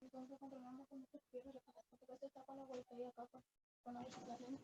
Entonces controlamos cómo se pierde, porque se está con la vuelta y acá con la legislación.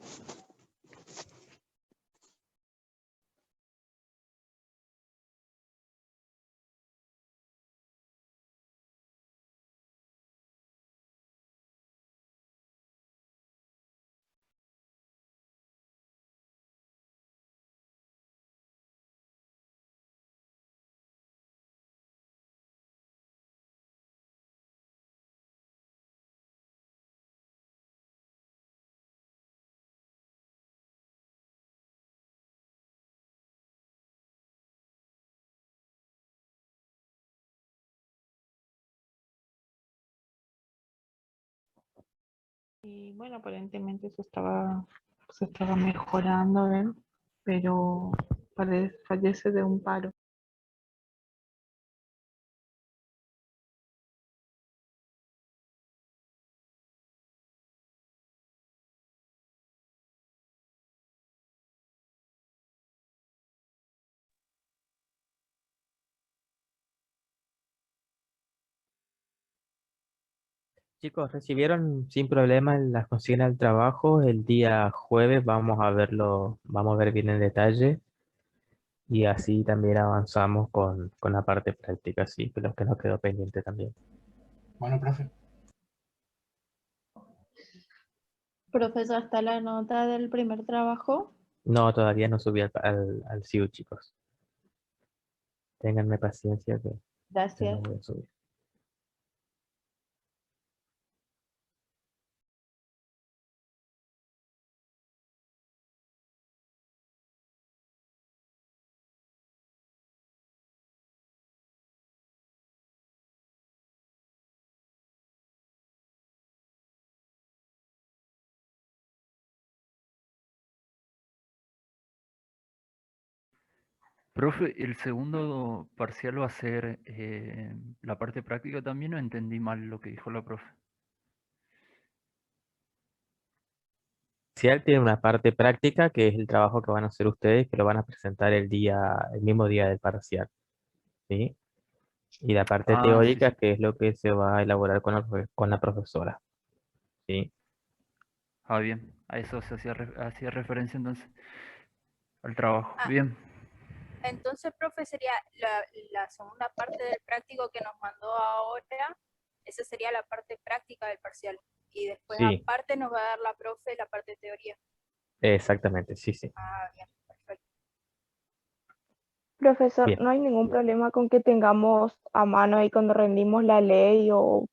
Y bueno, aparentemente se estaba mejorando él, pero fallece de un paro. Chicos, recibieron sin problema las consignas del trabajo. El día jueves vamos a verlo, vamos a ver bien en detalle y así también avanzamos con la parte práctica, sí, que lo que nos quedó pendiente también. Bueno, profe. Profesor, ¿está la nota del primer trabajo? No, todavía no subí al CIU, chicos. Ténganme paciencia que ya Gracias. lo voy a subir. Profe, ¿el segundo parcial va a ser la parte práctica también o entendí mal lo que dijo la profe? Parcial tiene una parte práctica que es el trabajo que van a hacer ustedes, que lo van a presentar el mismo día del parcial, ¿sí? Y la parte Ah, sí, teórica, sí. que es lo que se va a elaborar con la profesora, ¿sí? Ah, bien. A eso se hacía referencia entonces, al trabajo. Ah, Bien. entonces, profe, sería la segunda parte del práctico que nos mandó ahora. Esa sería la parte práctica del parcial. Y después, Sí, aparte, nos va a dar la profe la parte de teoría. exactamente, sí, sí. Ah, bien, perfecto. Profesor, Bien. ¿no hay ningún problema con que tengamos a mano ahí cuando rendimos la ley o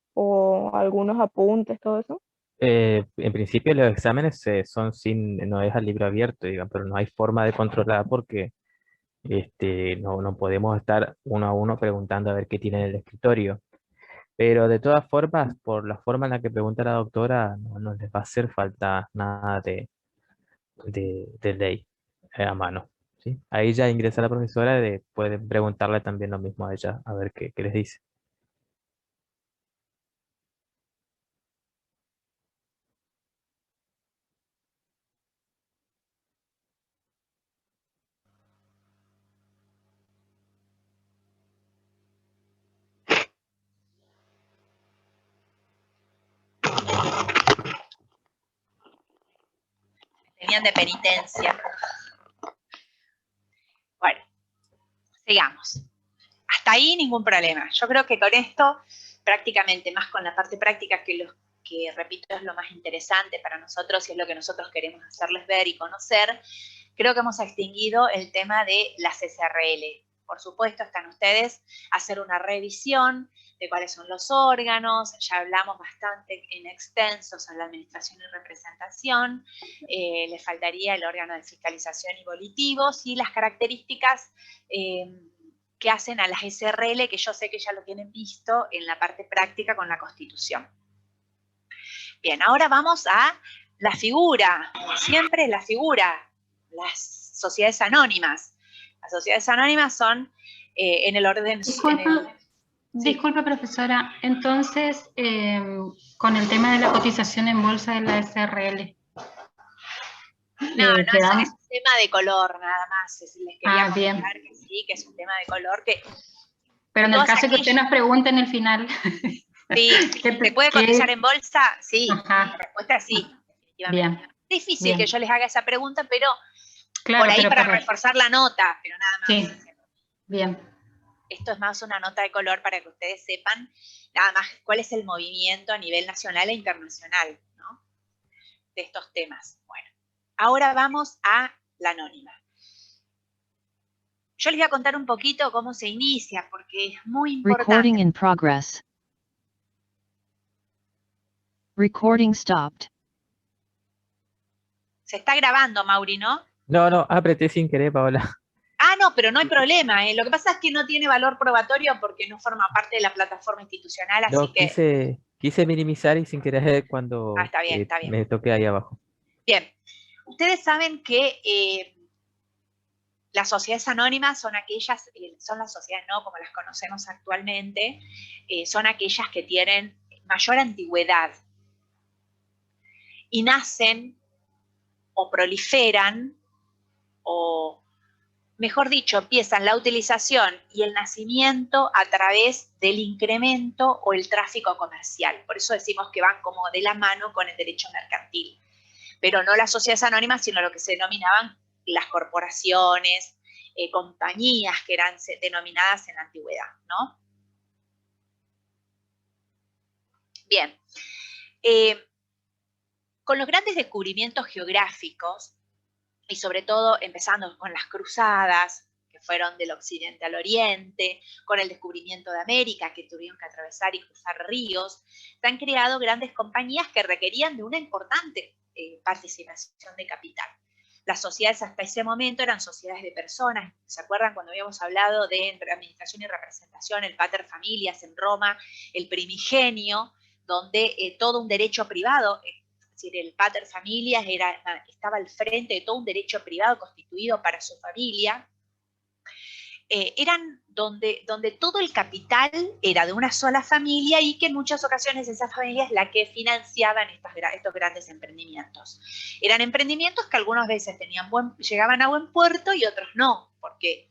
algunos apuntes, todo eso? En principio los exámenes son no es al libro abierto, digan, pero no hay forma de controlar porque no podemos estar uno a uno preguntando a ver qué tiene en el escritorio. Pero de todas formas, por la forma en la que pregunta la doctora, no les va a hacer falta nada de ley a mano, ¿sí? Ahí ya ingresa la profesora, pueden preguntarle también lo mismo a ella, a ver qué les dice. tenían de penitencia. Bueno, sigamos. Hasta ahí ningún problema. Yo creo que con esto, prácticamente más con la parte práctica, que repito es lo más interesante para nosotros y es lo que nosotros queremos hacerles ver y conocer, creo que hemos extinguido el tema de las SRL. Por supuesto, están ustedes a hacer una revisión de cuáles son los órganos, ya hablamos bastante en extenso sobre la administración y representación, les faltaría el órgano de fiscalización y volitivos y las características que hacen a las SRL, que yo sé que ya lo tienen visto en la parte práctica con la Constitución. Bien, ahora vamos a la figura, como siempre la figura, las sociedades anónimas. Las sociedades anónimas son en el orden... Disculpa, profesora, entonces, con el tema de la cotización en bolsa de la SRL. No, eso es un tema de color, nada más. Les quería comentar bien. que sí, que es un tema de color que... Pero en el caso que usted nos pregunte en el final. Sí, ¿se puede cotizar en bolsa? Sí, Ajá. la respuesta es sí, definitivamente. Bien. Es difícil Bien. que yo les haga esa pregunta, pero claro, por ahí pero para reforzar la nota, pero nada más. Sí, bien. Esto es más una nota de color para que ustedes sepan nada más cuál es el movimiento a nivel nacional e internacional, ¿no?, de estos temas. Bueno, ahora vamos a la anónima. Yo les voy a contar un poquito cómo se inicia, porque es muy importante. Recording in progress. Recording stopped. Se está grabando, Mauri, ¿no? No, apreté sin querer, Paola. Ah, no, pero no hay problema. Lo que pasa es que no tiene valor probatorio porque no forma parte de la plataforma institucional, así No, que... quise minimizar y sin querer cuando está bien, está bien. me toqué ahí abajo. Bien, ustedes saben que las sociedades anónimas son aquellas, son las sociedades no como las conocemos actualmente, son aquellas que tienen mayor antigüedad y nacen o proliferan o... mejor dicho, empiezan la utilización y el nacimiento a través del incremento o el tráfico comercial. Por eso decimos que van como de la mano con el derecho mercantil. Pero no las sociedades anónimas, sino lo que se denominaban las corporaciones, compañías que eran denominadas en la antigüedad, ¿no? Bien. Con los grandes descubrimientos geográficos, y sobre todo empezando con las cruzadas, que fueron del occidente al oriente, con el descubrimiento de América, que tuvieron que atravesar y cruzar ríos, se han creado grandes compañías que requerían de una importante participación de capital. Las sociedades hasta ese momento eran sociedades de personas. ¿Se acuerdan cuando habíamos hablado de administración y representación, el pater familias en Roma, el primigenio, donde todo un derecho privado... Es decir, el pater familias estaba al frente de todo un derecho privado constituido para su familia, eran donde todo el capital era de una sola familia y que en muchas ocasiones esa familia es la que financiaban estos grandes emprendimientos. Eran emprendimientos que algunas veces llegaban a buen puerto y otros no, porque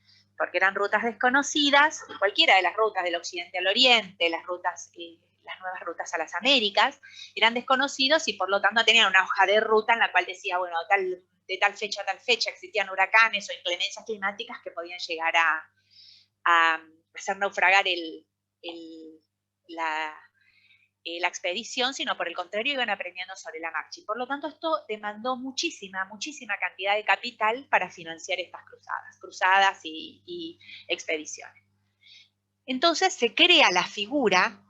eran rutas desconocidas, cualquiera de las rutas del occidente al oriente, las nuevas rutas a las Américas, eran desconocidos y por lo tanto tenían una hoja de ruta en la cual decía, bueno, de tal fecha a tal fecha existían huracanes o inclemencias climáticas que podían llegar a hacer naufragar la expedición, sino por el contrario iban aprendiendo sobre la marcha. Y por lo tanto esto demandó muchísima cantidad de capital para financiar estas cruzadas y expediciones. Entonces se crea la figura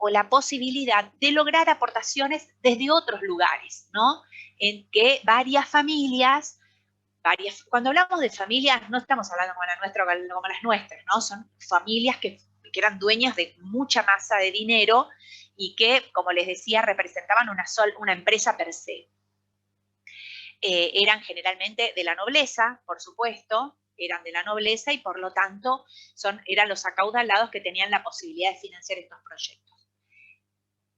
o la posibilidad de lograr aportaciones desde otros lugares, ¿no? En que varias familias, cuando hablamos de familias, no estamos hablando como las nuestras, ¿no? Son familias que eran dueñas de mucha masa de dinero y que, como les decía, representaban una empresa per se. Eran generalmente de la nobleza, por supuesto, eran de la nobleza y por lo tanto eran los acaudalados que tenían la posibilidad de financiar estos proyectos.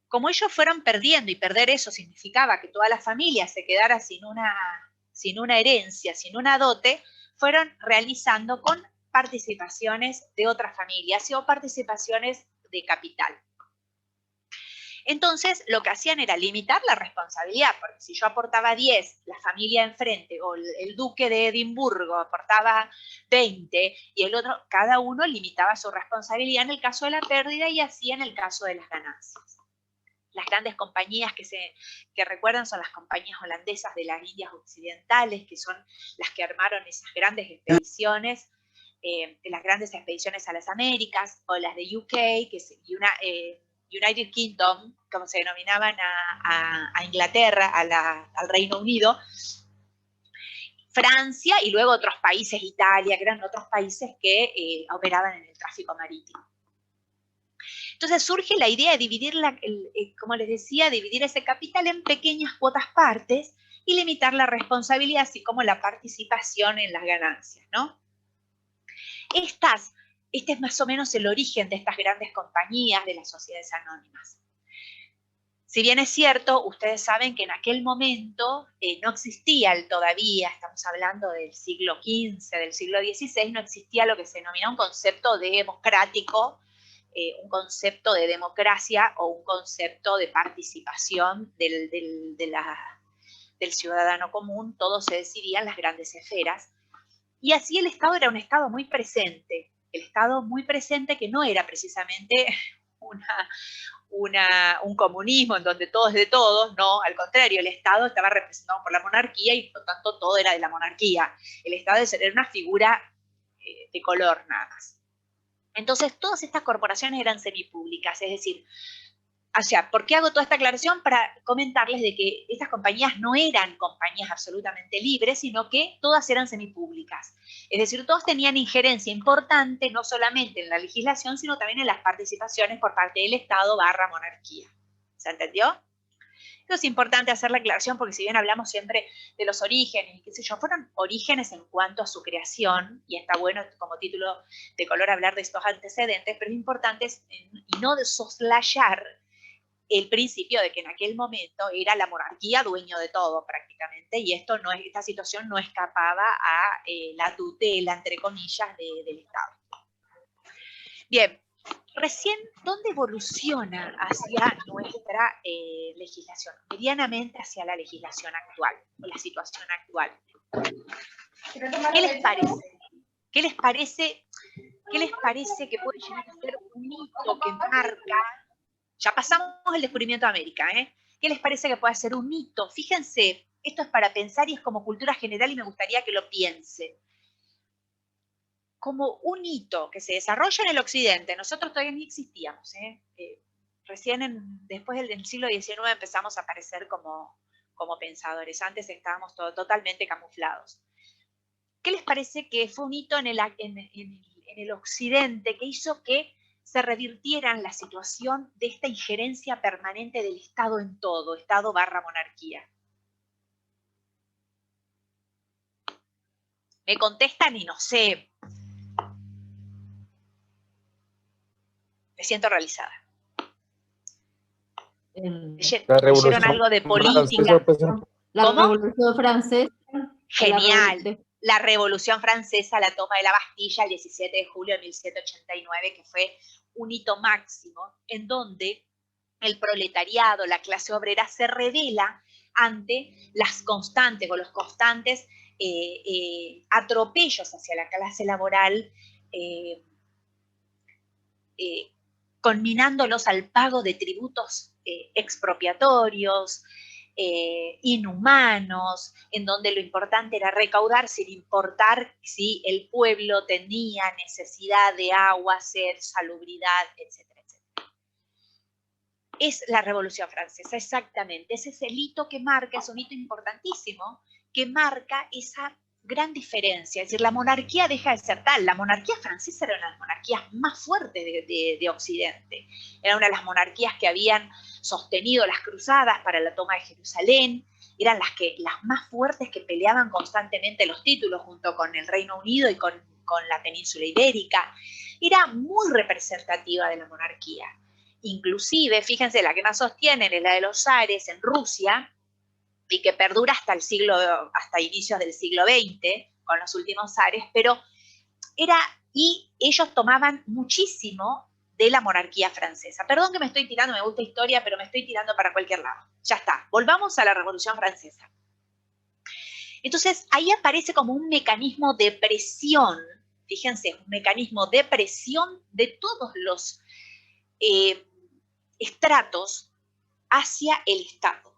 Como ellos fueron perdiendo, y perder eso significaba que toda la familia se quedara sin una herencia, sin una dote, fueron realizando con participaciones de otras familias o participaciones de capital. Entonces, lo que hacían era limitar la responsabilidad, porque si yo aportaba 10, la familia enfrente, o el duque de Edimburgo aportaba 20, y el otro, cada uno limitaba su responsabilidad en el caso de la pérdida y así en el caso de las ganancias. Las grandes compañías que recuerdan son las compañías holandesas de las Indias Occidentales, que son las que armaron esas grandes expediciones, las grandes expediciones a las Américas, o las de UK, United Kingdom, como se denominaban a Inglaterra, al Reino Unido, Francia y luego otros países, Italia, que eran otros países que operaban en el tráfico marítimo. Entonces surge la idea de dividir, como les decía, dividir ese capital en pequeñas cuotas partes y limitar la responsabilidad, así como la participación en las ganancias, ¿no? Este es más o menos el origen de estas grandes compañías, de las sociedades anónimas. Si bien es cierto, ustedes saben que en aquel momento no existía todavía, estamos hablando del siglo XV, del siglo XVI, no existía lo que se denomina un concepto democrático, un concepto de democracia o un concepto de participación del ciudadano común. Todo se decidía en las grandes esferas. Y así el Estado era un Estado muy presente. El Estado muy presente que no era precisamente un comunismo en donde todo es de todos, no, al contrario, el Estado estaba representado por la monarquía y por lo tanto todo era de la monarquía. El Estado era una figura de color nada más. Entonces todas estas corporaciones eran semipúblicas, es decir, o sea, ¿por qué hago toda esta aclaración? Para comentarles de que estas compañías no eran compañías absolutamente libres, sino que todas eran semipúblicas. Es decir, todas tenían injerencia importante, no solamente en la legislación, sino también en las participaciones por parte del Estado / monarquía. ¿Se entendió? Esto es importante hacer la aclaración porque si bien hablamos siempre de los orígenes, y qué sé yo, fueron orígenes en cuanto a su creación, y está bueno como título de color hablar de estos antecedentes, pero es importante y no de soslayar el principio de que en aquel momento era la monarquía dueño de todo prácticamente, y esta situación no escapaba a la tutela, entre comillas, del Estado. Bien, recién, ¿dónde evoluciona hacia nuestra legislación? Medianamente hacia la legislación actual, o la situación actual. ¿Qué les parece? ¿Qué les parece que puede llegar a ser un hito que marca? Ya pasamos el descubrimiento de América, ¿eh? ¿Qué les parece que puede ser un hito? Fíjense, esto es para pensar y es como cultura general y me gustaría que lo piensen. Como un hito que se desarrolla en el occidente, nosotros todavía ni existíamos, recién después del siglo XIX empezamos a aparecer como pensadores, antes estábamos totalmente camuflados. ¿Qué les parece que fue un hito en el occidente que hizo que se revirtieran la situación de esta injerencia permanente del Estado en todo, Estado / monarquía? Me contestan y no sé. Me siento realizada. ¿Leyeron algo de política? La Revolución Francesa. Genial. La Revolución Francesa, la toma de la Bastilla el 17 de julio de 1789, que fue un hito máximo, en donde el proletariado, la clase obrera, se revela ante las constantes o los constantes atropellos hacia la clase laboral, conminándolos al pago de tributos expropiatorios, inhumanos, en donde lo importante era recaudar sin importar si el pueblo tenía necesidad de agua, sed, salubridad, etcétera, etcétera. Es la Revolución Francesa, exactamente. Ese es el hito que marca, es un hito importantísimo, que marca esa gran diferencia. Es decir, la monarquía deja de ser tal. La monarquía francesa era una de las monarquías más fuertes de Occidente. Era una de las monarquías que habían sostenido las cruzadas para la toma de Jerusalén. Eran las más fuertes que peleaban constantemente los títulos junto con el Reino Unido y con la península ibérica. Era muy representativa de la monarquía. Inclusive, fíjense, la que más sostienen es la de los zares en Rusia, y que perdura hasta inicios del siglo XX, con los últimos zares, y ellos tomaban muchísimo de la monarquía francesa. Perdón que me estoy tirando, me gusta historia, pero me estoy tirando para cualquier lado. Ya está, volvamos a la Revolución Francesa. Entonces, ahí aparece como un mecanismo de presión, fíjense, un mecanismo de presión de todos los estratos hacia el Estado.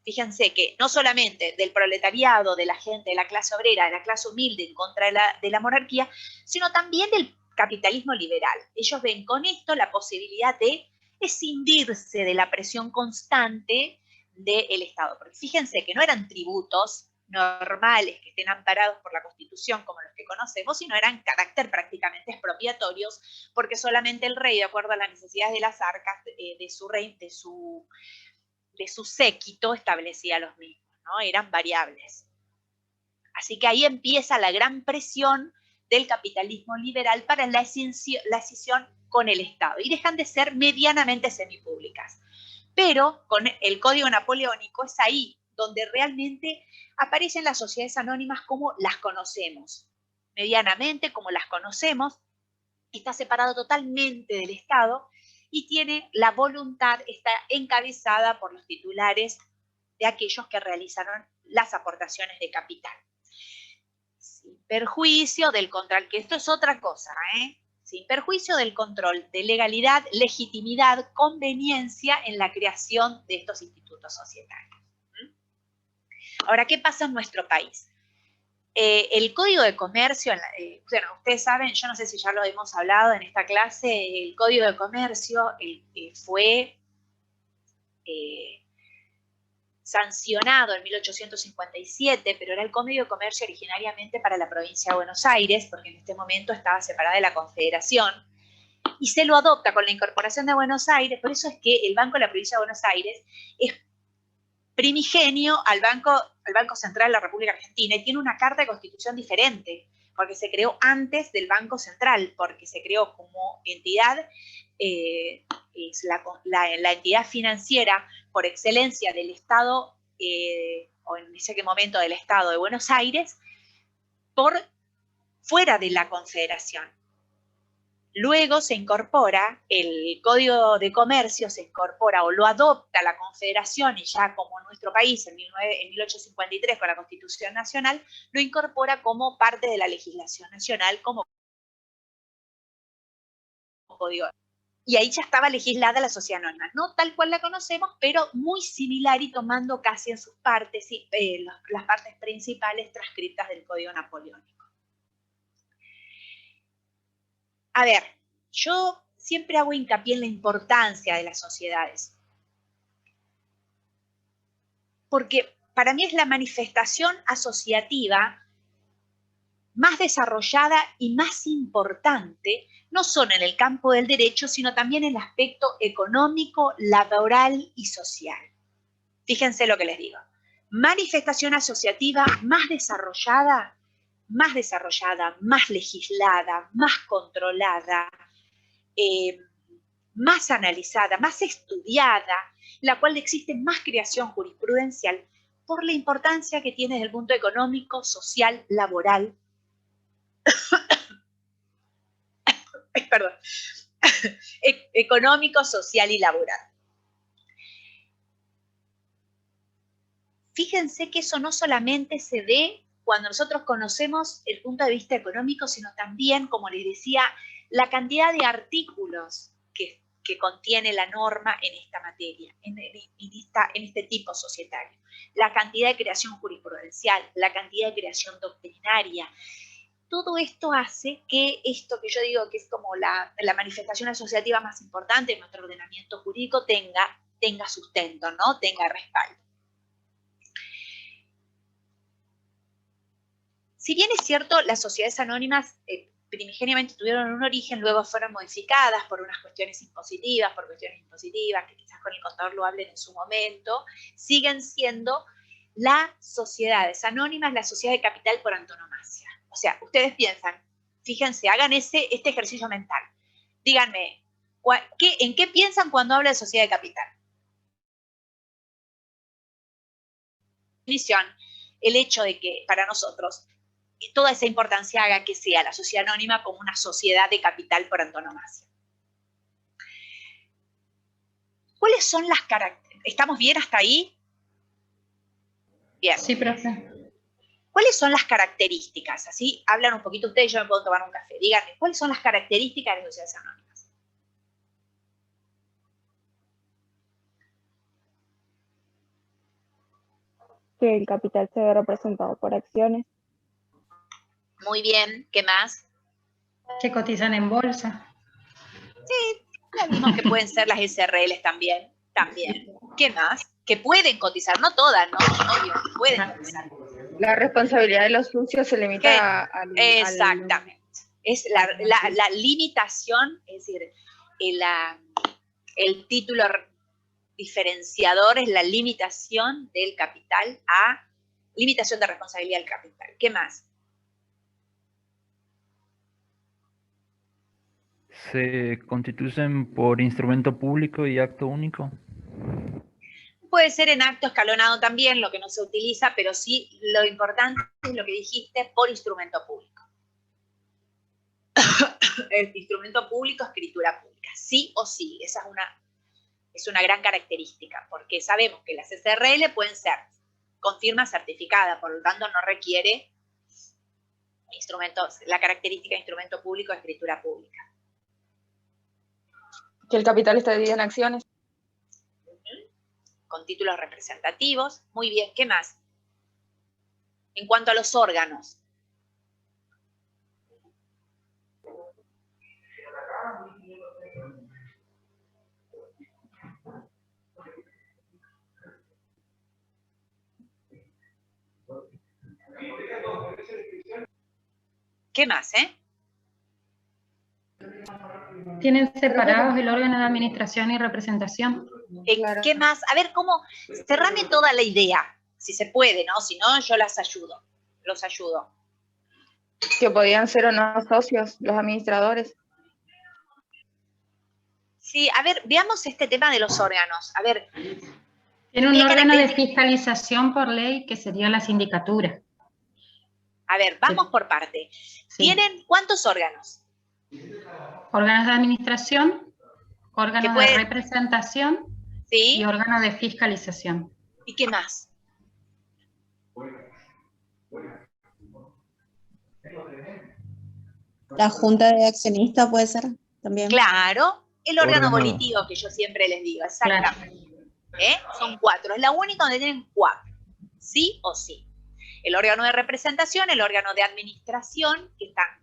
Fíjense que no solamente del proletariado, de la gente, de la clase obrera, de la clase humilde en contra de la monarquía, sino también del capitalismo liberal. Ellos ven con esto la posibilidad de escindirse de la presión constante del Estado. Porque fíjense que no eran tributos normales que estén amparados por la Constitución como los que conocemos, sino eran carácter prácticamente expropiatorios, porque solamente el rey, de acuerdo a las necesidades de las arcas de su séquito, establecía los mismos, ¿no? Eran variables. Así que ahí empieza la gran presión del capitalismo liberal para la escisión con el Estado, y dejan de ser medianamente semipúblicas. Pero con el Código Napoleónico es ahí donde realmente aparecen las sociedades anónimas como las conocemos, medianamente como las conocemos, está separado totalmente del Estado y tiene la voluntad, está encabezada por los titulares de aquellos que realizaron las aportaciones de capital. Sin perjuicio del control, que esto es otra cosa, sin perjuicio del control de legalidad, legitimidad, conveniencia en la creación de estos institutos societarios. Ahora, ¿qué pasa en nuestro país? El Código de Comercio, bueno, ustedes saben, yo no sé si ya lo hemos hablado en esta clase, el Código de Comercio fue sancionado en 1857, pero era el Código de Comercio originariamente para la provincia de Buenos Aires, porque en este momento estaba separada de la Confederación, y se lo adopta con la incorporación de Buenos Aires. Por eso es que el Banco de la Provincia de Buenos Aires es primigenio al Banco Central de la República Argentina, y tiene una carta de constitución diferente, porque se creó antes del Banco Central, porque se creó como entidad, es la entidad financiera por excelencia del Estado, o en ese momento del Estado de Buenos Aires, por fuera de la Confederación. Luego se incorpora, el Código de Comercio se incorpora o lo adopta la Confederación, y ya como nuestro país en 1853 con la Constitución Nacional, lo incorpora como parte de la legislación nacional como código. Y ahí ya estaba legislada la sociedad anónima, no tal cual la conocemos, pero muy similar y tomando casi en sus partes, las partes principales transcritas del Código Napoleónico. A ver, yo siempre hago hincapié en la importancia de las sociedades, porque para mí es la manifestación asociativa más desarrollada y más importante, no solo en el campo del derecho, sino también en el aspecto económico, laboral y social. Fíjense lo que les digo. Manifestación asociativa más desarrollada, más legislada, más controlada, más analizada, más estudiada, la cual existe más creación jurisprudencial por la importancia que tiene desde el punto económico, social, laboral, perdón, económico, social y laboral. Fíjense que eso no solamente se ve cuando nosotros conocemos el punto de vista económico, sino también, como les decía, la cantidad de artículos que contiene la norma en esta materia, en este tipo societario. La cantidad de creación jurisprudencial, la cantidad de creación doctrinaria. Todo esto hace que esto que yo digo que es como la manifestación asociativa más importante en nuestro ordenamiento jurídico tenga sustento, ¿no? Tenga respaldo. Si bien es cierto, las sociedades anónimas primigeniamente tuvieron un origen, luego fueron modificadas por unas cuestiones impositivas, que quizás con el contador lo hablen en su momento, siguen siendo las sociedades anónimas, la sociedad de capital por antonomasia. O sea, ustedes piensan, fíjense, hagan este ejercicio mental. Díganme, ¿en qué piensan cuando habla de sociedad de capital? Definición, el hecho de que para nosotros toda esa importancia haga que sea la sociedad anónima como una sociedad de capital por antonomasia. ¿Cuáles son las características? ¿Estamos bien hasta ahí? Bien. Sí, profe. ¿Cuáles son las características? Así hablan un poquito ustedes y yo me puedo tomar un café. Díganme, ¿cuáles son las características de las sociedades anónimas? Que el capital se ve representado por acciones. Muy bien, ¿qué más? Que cotizan en bolsa. Sí, lo mismo que pueden ser las SRLs también. También. ¿Qué más? Que pueden cotizar, no todas, no, obvio, que pueden cotizar. La responsabilidad de los socios se limita Exactamente. Es la limitación, es decir, el título diferenciador es la limitación del capital a limitación de responsabilidad del capital. ¿Qué más? ¿Se constituyen por instrumento público y acto único? Puede ser en acto escalonado también, lo que no se utiliza, pero sí lo importante es lo que dijiste, por instrumento público. El instrumento público, escritura pública, sí o sí, esa es una gran característica, porque sabemos que las SRL pueden ser con firma certificada, por lo tanto no requiere la característica de instrumento público, escritura pública. Que el capital está dividido en acciones. Con títulos representativos. Muy bien, ¿qué más? En cuanto a los órganos. ¿Qué más, Tienen separados el órgano de administración y representación. ¿Qué más? A ver, ¿cómo? Cerrame toda la idea, si se puede, ¿no? Si no, yo los ayudo. Que podían ser o no socios, los administradores. Sí, a ver, veamos este tema de los órganos. A ver. Tiene un órgano de fiscalización por ley que sería la sindicatura. A ver, vamos por parte. Sí. ¿Tienen cuántos órganos? Órganos de administración, órganos de representación, ¿sí? Y órganos de fiscalización. ¿Y qué más? La junta de accionistas puede ser también. Claro, el órgano volitivo que yo siempre les digo, exactamente. Claro. Son 4, es la única donde tienen 4, sí o sí. El órgano de representación, el órgano de administración, que están.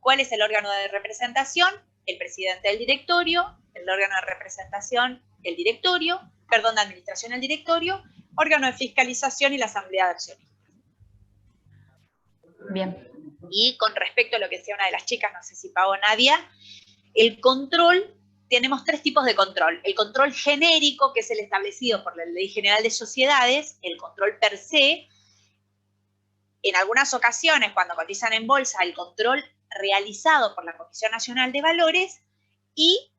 ¿Cuál es el órgano de representación? El presidente del directorio, el órgano de representación, el directorio, perdón, de administración, el directorio, órgano de fiscalización y la asamblea de accionistas. Bien. Y con respecto a lo que decía una de las chicas, no sé si Pau o Nadia, el control, tenemos 3 tipos de control. El control genérico, que es el establecido por la Ley General de Sociedades, el control per se. En algunas ocasiones, cuando cotizan en bolsa, el control realizado por la Comisión Nacional de Valores y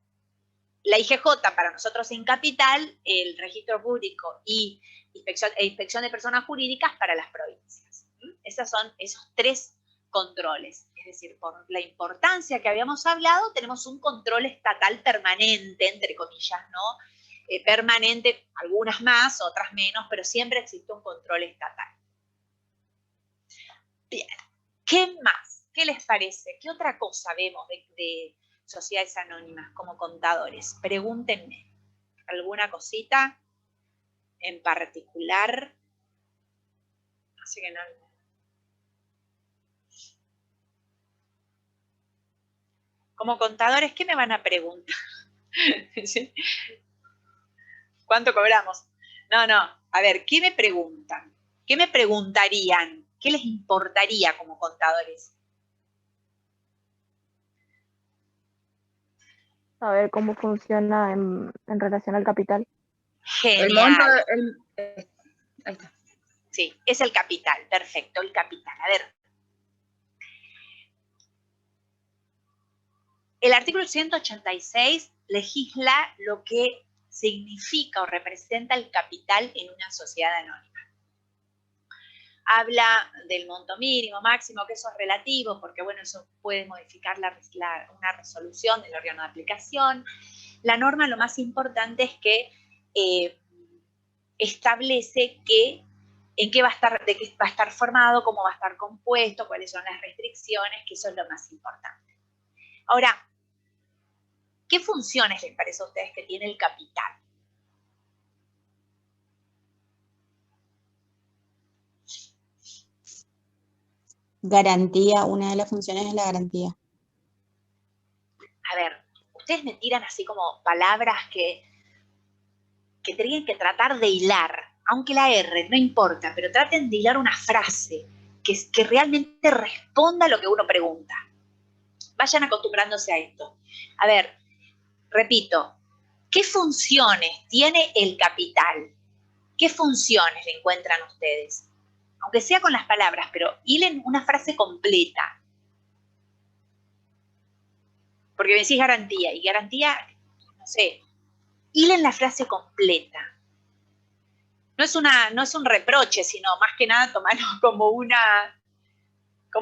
la IGJ para nosotros en capital, el registro público y inspección de personas jurídicas para las provincias. Esos son esos 3 controles. Es decir, por la importancia que habíamos hablado, tenemos un control estatal permanente, entre comillas, ¿no? Permanente, algunas más, otras menos, pero siempre existe un control estatal. Bien, ¿qué más? ¿Qué les parece? ¿Qué otra cosa vemos de sociedades anónimas como contadores? Pregúntenme. ¿Alguna cosita en particular? Así que no. Como contadores, ¿qué me van a preguntar? ¿Cuánto cobramos? No. A ver, ¿qué me preguntan? ¿Qué me preguntarían? ¿Qué les importaría como contadores? Saber cómo funciona en relación al capital. Genial. El monto, ahí está. Sí, es el capital, perfecto, el capital. A ver. El artículo 186 legisla lo que significa o representa el capital en una sociedad anónima. Habla del monto mínimo, máximo, que eso es relativo, porque bueno, eso puede modificar una resolución del órgano de aplicación. la norma lo más importante es que establece en qué va a estar, de qué va a estar formado, cómo va a estar compuesto, cuáles son las restricciones, que eso es lo más importante. Ahora, ¿qué funciones les parece a ustedes que tiene el capital? Garantía, una de las funciones es la garantía. A ver, ustedes me tiran así como palabras que tienen que tratar de hilar, aunque la R, no importa, pero traten de hilar una frase que realmente responda a lo que uno pregunta. Vayan acostumbrándose a esto. A ver, repito, ¿qué funciones tiene el capital? ¿Qué funciones le encuentran ustedes? Aunque sea con las palabras, pero hilen una frase completa. Porque me decís garantía, y garantía, no sé, hilen la frase completa. No es un reproche, sino más que nada tomarlo como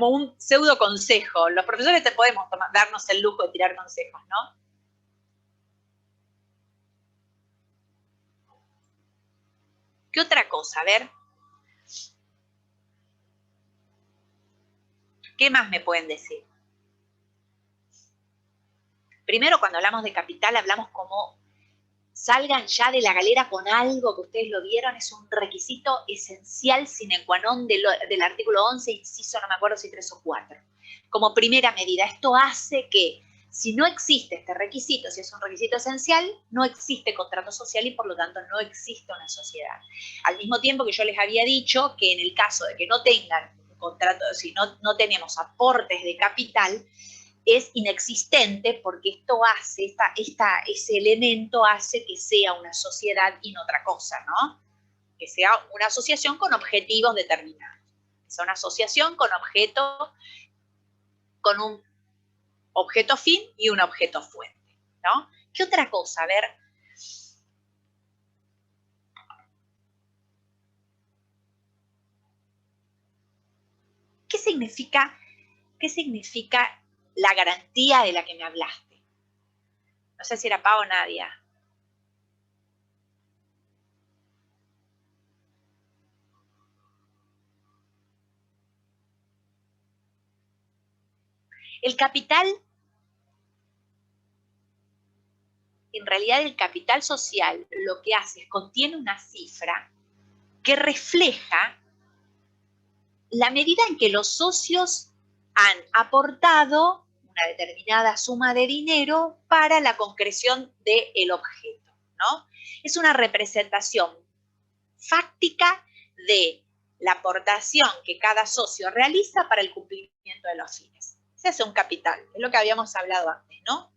un pseudo consejo. Los profesores podemos darnos el lujo de tirar consejos, ¿no? ¿Qué otra cosa? A ver. ¿Qué más me pueden decir? Primero, cuando hablamos de capital, hablamos como salgan ya de la galera con algo que ustedes lo vieron, es un requisito esencial sine qua non del artículo 11, inciso, no me acuerdo si 3 o 4. Como primera medida, esto hace que si no existe este requisito, si es un requisito esencial, no existe contrato social y por lo tanto no existe una sociedad. Al mismo tiempo que yo les había dicho que en el caso de que no tengan contrato, si no tenemos aportes de capital, es inexistente porque esto hace, ese elemento hace que sea una sociedad y no otra cosa, ¿no? Que sea una asociación con objetivos determinados. Que sea una asociación con un objeto fin y un objeto fuente, ¿no? ¿Qué otra cosa? A ver. ¿Qué significa la garantía de la que me hablaste? No sé si era Pau o Nadia. El capital, en realidad el capital social lo que hace es contiene una cifra que refleja la medida en que los socios han aportado una determinada suma de dinero para la concreción del objeto, ¿no? Es una representación fáctica de la aportación que cada socio realiza para el cumplimiento de los fines. Se hace un capital, es lo que habíamos hablado antes, ¿no?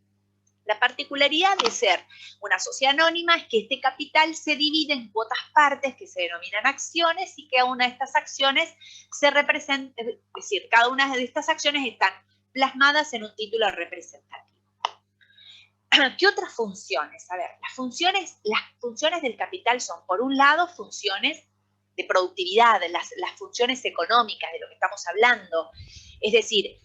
La particularidad de ser una sociedad anónima es que este capital se divide en cuotas partes que se denominan acciones y que una de estas acciones se representa, es decir, cada una de estas acciones están plasmadas en un título representativo. ¿Qué otras funciones? A ver, las funciones del capital son, por un lado, funciones de productividad, las funciones económicas de lo que estamos hablando, es decir,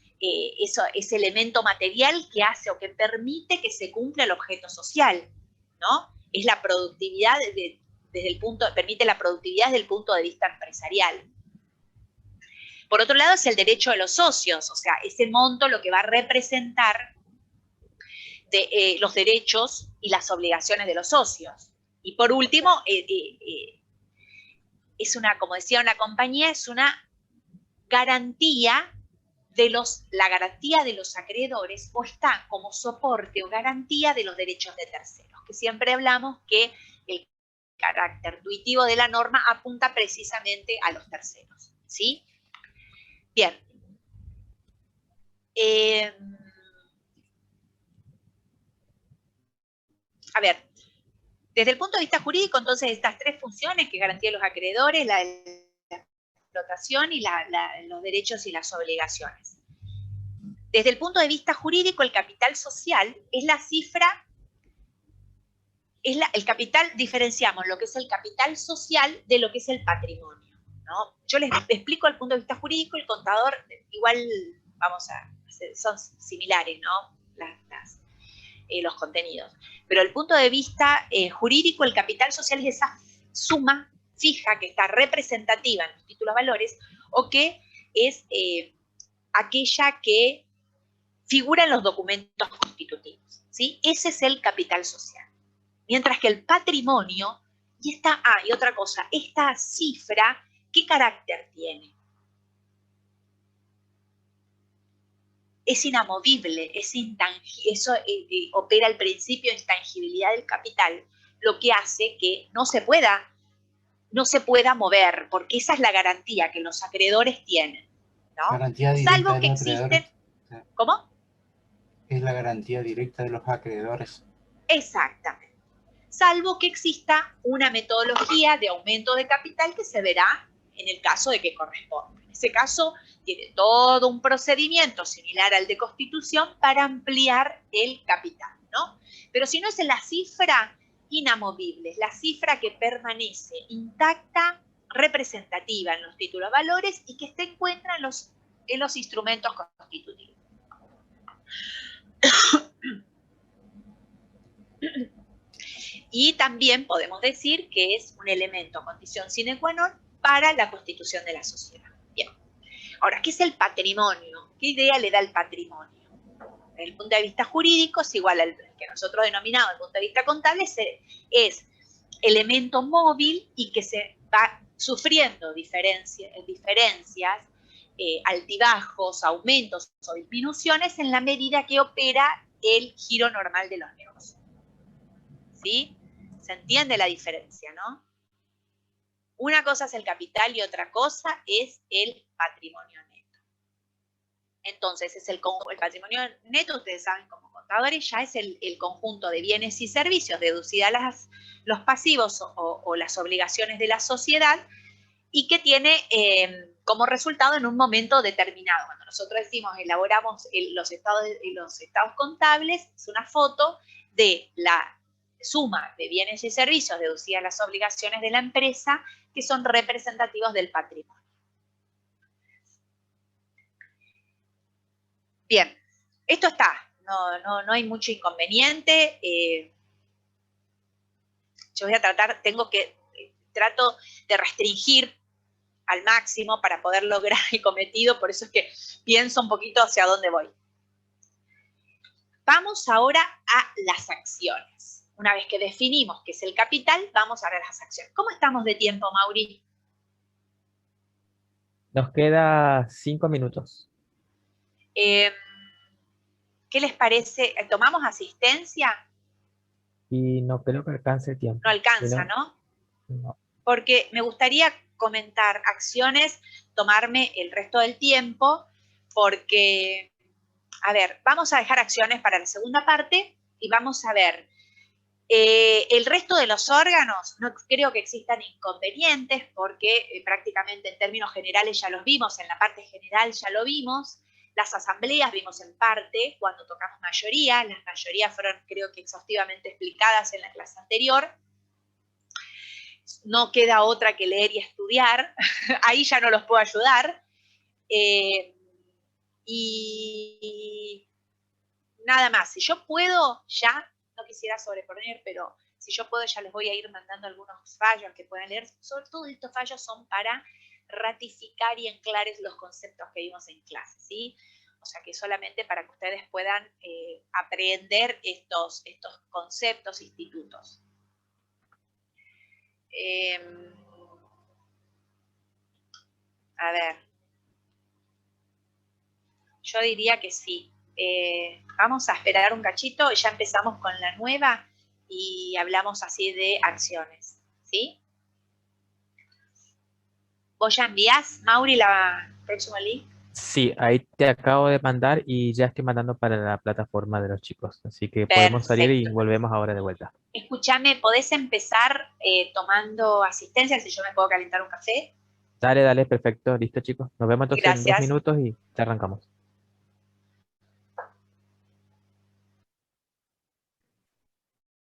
ese elemento material que hace o que permite que se cumpla el objeto social, ¿no? Es la productividad permite la productividad desde el punto de vista empresarial. Por otro lado, es el derecho de los socios, o sea, ese monto lo que va a representar los derechos y las obligaciones de los socios. Y por último, como decía una compañía, es una garantía la garantía de los acreedores, o está como soporte o garantía de los derechos de terceros, que siempre hablamos que el carácter intuitivo de la norma apunta precisamente a los terceros, ¿sí? Bien. A ver, desde el punto de vista jurídico, entonces, estas tres funciones que garantía los acreedores, la explotación y los derechos y las obligaciones. Desde el punto de vista jurídico, el capital social es la cifra, el capital, diferenciamos lo que es el capital social de lo que es el patrimonio, ¿no? Yo les explico el punto de vista jurídico, el contador, igual son similares, ¿no? los contenidos. Pero el punto de vista jurídico, el capital social es esa suma fija que está representativa en los títulos valores o que es aquella que figura en los documentos constitutivos, ¿sí? Ese es el capital social. Mientras que el patrimonio, y otra cosa, esta cifra, ¿qué carácter tiene? Es inamovible, es intangible, eso opera el principio de intangibilidad del capital, lo que hace que no se pueda mover, porque esa es la garantía que los acreedores tienen, ¿no? Garantía directa Salvo de que los acreedores. existen... ¿Cómo? Es la garantía directa de los acreedores. Exactamente. Salvo que exista una metodología de aumento de capital que se verá en el caso de que corresponda. En ese caso, tiene todo un procedimiento similar al de constitución para ampliar el capital, ¿no? Pero si no, es la cifra inamovible, es la cifra que permanece intacta, representativa en los títulos valores y que se encuentra en los instrumentos constitutivos. Y también podemos decir que es un elemento, condición sine qua non para la constitución de la sociedad. Bien. Ahora, ¿qué es el patrimonio? ¿Qué idea le da el patrimonio? Desde el punto de vista jurídico es igual al que nosotros denominamos desde el punto de vista contable, es elemento móvil y que se va sufriendo diferencias, altibajos, aumentos o disminuciones en la medida que opera el giro normal de los negocios. ¿Sí? ¿Se entiende la diferencia, no? Una cosa es el capital y otra cosa es el patrimonio neto. Entonces, el patrimonio neto, ustedes saben como contadores, ya es el conjunto de bienes y servicios deducidas los pasivos o las obligaciones de la sociedad y que tiene como resultado en un momento determinado. Cuando nosotros decimos, elaboramos los estados contables, es una foto de la suma de bienes y servicios deducidas las obligaciones de la empresa que son representativos del patrimonio. Bien, esto está, no hay mucho inconveniente. Yo voy a trato de restringir al máximo para poder lograr el cometido, por eso es que pienso un poquito hacia dónde voy. Vamos ahora a las acciones. Una vez que definimos qué es el capital, vamos a ver las acciones. ¿Cómo estamos de tiempo, Mauri? Nos queda 5 minutos. ¿Qué les parece? ¿Tomamos asistencia? Y no creo que alcance el tiempo. No alcanza, ¿no? ¿no? Porque me gustaría comentar acciones, tomarme el resto del tiempo, porque, a ver, vamos a dejar acciones para la segunda parte y vamos a ver el resto de los órganos. No creo que existan inconvenientes porque prácticamente en términos generales ya los vimos, en la parte general ya lo vimos. Las asambleas vimos en parte cuando tocamos mayoría, las mayorías fueron creo que exhaustivamente explicadas en la clase anterior. No queda otra que leer y estudiar, ahí ya no los puedo ayudar. Y nada más, si yo puedo ya, no quisiera sobreponer, pero si yo puedo ya les voy a ir mandando algunos fallos que puedan leer. Sobre todo estos fallos son para ratificar y anclar los conceptos que vimos en clase, ¿sí? O sea que solamente para que ustedes puedan aprender estos conceptos, institutos. A ver, yo diría que sí. Vamos a esperar un cachito y ya empezamos con la nueva y hablamos así de acciones, ¿sí? ¿Vos ya envías, Mauri, la próxima link? Sí, ahí te acabo de mandar y ya estoy mandando para la plataforma de los chicos. Así que podemos salir y volvemos ahora de vuelta. Escúchame, ¿podés empezar tomando asistencia si yo me puedo calentar un café? Dale, perfecto. Listo, chicos. Nos vemos entonces en 2 Gracias. minutos y ya arrancamos.